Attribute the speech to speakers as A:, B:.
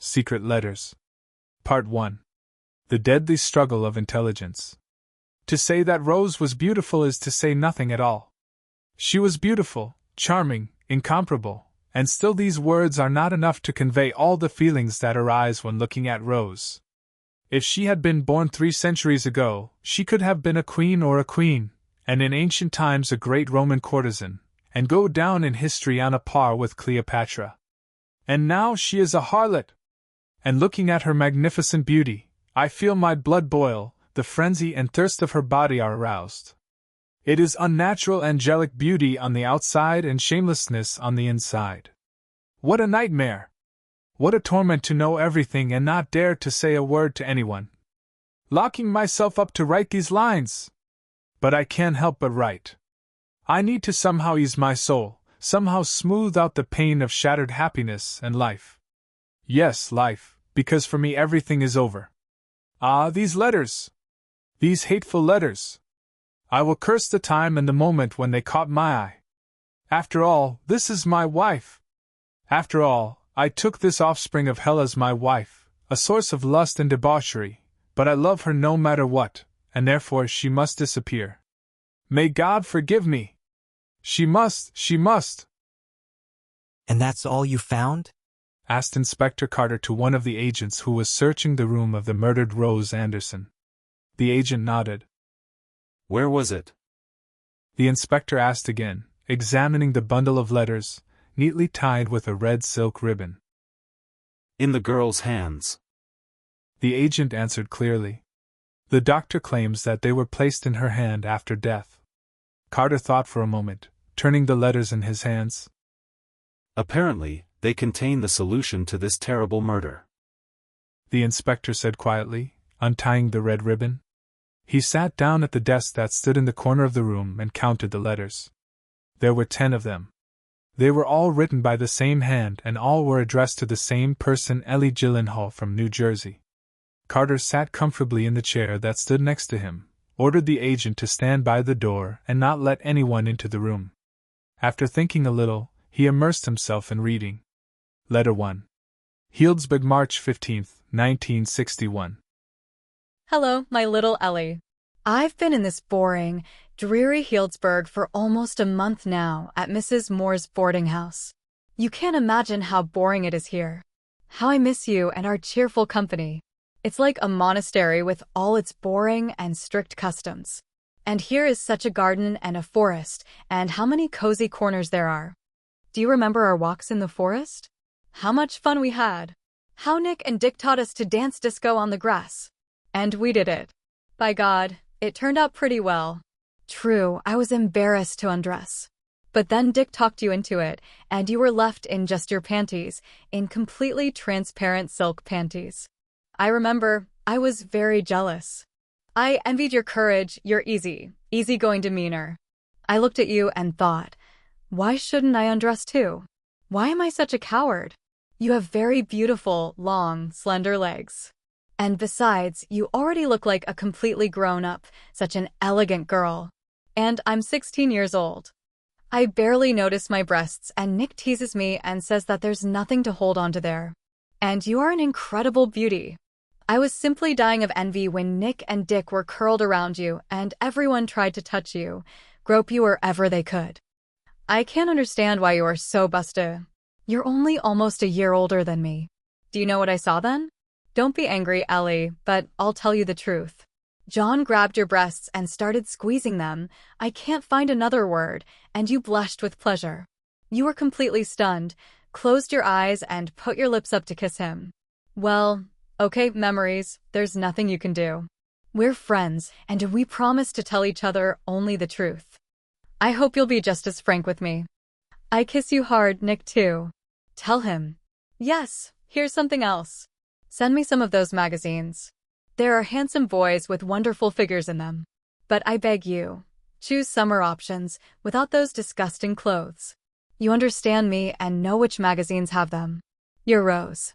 A: Secret Letters. Part 1. The Deadly Struggle of Intelligence. To say that Rose was beautiful is to say nothing at all. She was beautiful, charming, incomparable, and still these words are not enough to convey all the feelings that arise when looking at Rose. If she had been born 3 centuries ago, she could have been a queen or a queen, and in ancient times a great Roman courtesan, and go down in history on a par with Cleopatra. And now she is a harlot! And looking at her magnificent beauty, I feel my blood boil, the frenzy and thirst of her body are aroused. It is unnatural angelic beauty on the outside and shamelessness on the inside. What a nightmare! What a torment to know everything and not dare to say a word to anyone. Locking myself up to write these lines! But I can't help but write. I need to somehow ease my soul, somehow smooth out the pain of shattered happiness and life. Yes, life, because for me everything is over. Ah, these letters! These hateful letters! I will curse the time and the moment when they caught my eye. After all, this is my wife. After all, I took this offspring of hell as my wife, a source of lust and debauchery, but I love her no matter what, and therefore she must disappear. May God forgive me! She must!
B: And that's all you found?
A: Asked Inspector Carter to one of the agents who was searching the room of the murdered Rose Anderson. The agent nodded.
C: Where was it?
A: The inspector asked again, examining the bundle of letters, neatly tied with a red silk ribbon.
C: In the girl's hands.
A: The agent answered clearly. The doctor claims that they were placed in her hand after death. Carter thought for a moment, turning the letters in his hands.
C: Apparently, they contain the solution to this terrible murder.
A: The inspector said quietly, untying the red ribbon. He sat down at the desk that stood in the corner of the room and counted the letters. There were 10 of them. They were all written by the same hand and all were addressed to the same person, Ellie Gyllenhaal from New Jersey. Carter sat comfortably in the chair that stood next to him, ordered the agent to stand by the door and not let anyone into the room. After thinking a little, he immersed himself in reading. Letter 1. Healdsburg, March 15, 1961.
D: Hello, my little Ellie. I've been in this boring, dreary Healdsburg for almost a month now at Mrs. Moore's boarding house. You can't imagine how boring it is here. How I miss you and our cheerful company. It's like a monastery with all its boring and strict customs. And here is such a garden and a forest, and how many cozy corners there are. Do you remember our walks in the forest? How much fun we had. How Nick and Dick taught us to dance disco on the grass. And we did it. By God, it turned out pretty well. True, I was embarrassed to undress. But then Dick talked you into it, and you were left in just your panties, in completely transparent silk panties. I remember, I was very jealous. I envied your courage, your easygoing demeanor. I looked at you and thought, why shouldn't I undress too? Why am I such a coward? You have very beautiful, long, slender legs. And besides, you already look like a completely grown-up, such an elegant girl. And I'm 16 years old. I barely notice my breasts, and Nick teases me and says that there's nothing to hold on to there. And you are an incredible beauty. I was simply dying of envy when Nick and Dick were curled around you, and everyone tried to touch you, grope you wherever they could. I can't understand why you are so busted. You're only almost a year older than me. Do you know what I saw then? Don't be angry, Ellie, but I'll tell you the truth. John grabbed your breasts and started squeezing them. I can't find another word, and you blushed with pleasure. You were completely stunned, closed your eyes, and put your lips up to kiss him. Well, okay, memories, there's nothing you can do. We're friends, and we promise to tell each other only the truth. I hope you'll be just as frank with me. I kiss you hard, Nick, too. Tell him. Yes, here's something else. Send me some of those magazines. There are handsome boys with wonderful figures in them. But I beg you, choose summer options without those disgusting clothes. You understand me and know which magazines have them. Your Rose.